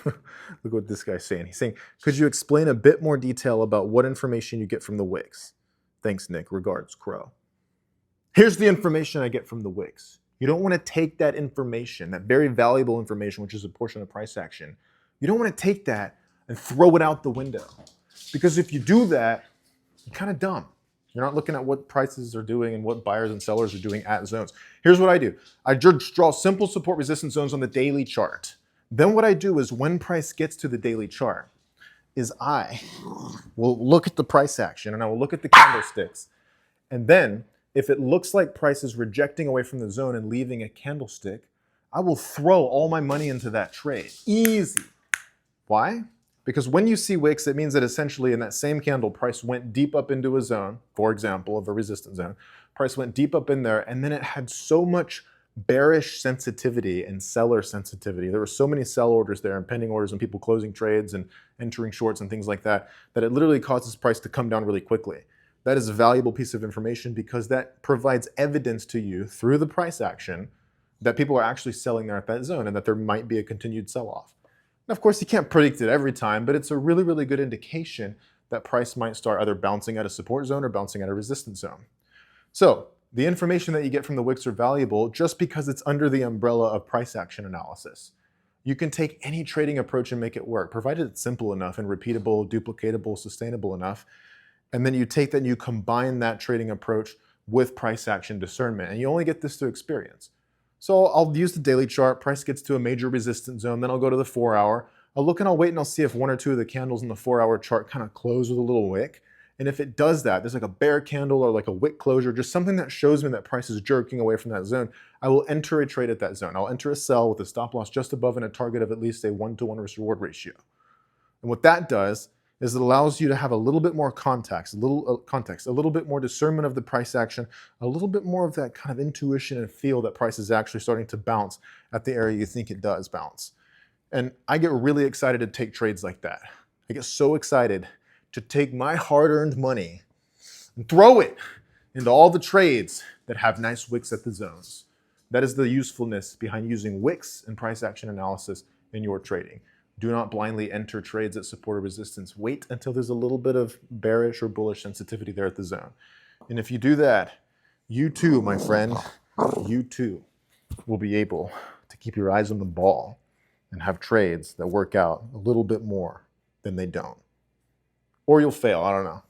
Look what this guy's saying. He's saying, could you explain a bit more detail about what information you get from the Wicks? Thanks, Nick. Regards, Crow. Here's the information I get from the Wicks. You don't want to take that information, that very valuable information, which is a portion of price action. You don't want to take that and throw it out the window. Because if you do that, you're kind of dumb. You're not looking at what prices are doing and what buyers and sellers are doing at zones. Here's what I do. I just draw simple support resistance zones on the daily chart. Then what I do is when price gets to the daily chart, is I will look at the price action and I will look at the candlesticks. And then if it looks like price is rejecting away from the zone and leaving a candlestick, I will throw all my money into that trade. Easy. Why? Because when you see wicks, it means that essentially in that same candle, price went deep up into a zone, for example, of a resistance zone. Price went deep up in there, and then it had so much bearish sensitivity and seller sensitivity. There were so many sell orders there and pending orders and people closing trades and entering shorts and things like that, that it literally causes price to come down really quickly. That is a valuable piece of information because that provides evidence to you through the price action that people are actually selling there at that zone and that there might be a continued sell-off. Of course, you can't predict it every time, but it's a really, really good indication that price might start either bouncing at a support zone or bouncing at a resistance zone. So the information that you get from the wicks are valuable just because it's under the umbrella of price action analysis. You can take any trading approach and make it work, provided it's simple enough and repeatable, duplicatable, sustainable enough. And then you take that and you combine that trading approach with price action discernment. And you only get this through experience. So I'll use the daily chart, price gets to a major resistance zone, then I'll go to the 4 hour. I'll look and I'll wait and I'll see if one or two of the candles in the 4 hour chart kind of close with a little wick. And if it does that, there's like a bear candle or like a wick closure, just something that shows me that price is jerking away from that zone, I will enter a trade at that zone. I'll enter a sell with a stop loss just above and a target of at least a 1-to-1 risk reward ratio. And what that does is it allows you to have a little bit more context, a little bit more discernment of the price action, a little bit more of that kind of intuition and feel that price is actually starting to bounce at the area you think it does bounce. And I get really excited to take trades like that. I get so excited to take my hard-earned money and throw it into all the trades that have nice wicks at the zones. That is the usefulness behind using wicks and price action analysis in your trading. Do not blindly enter trades at support or resistance. Wait until there's a little bit of bearish or bullish sensitivity there at the zone. And if you do that, you too, my friend, you too will be able to keep your eyes on the ball and have trades that work out a little bit more than they don't. Or you'll fail, I don't know.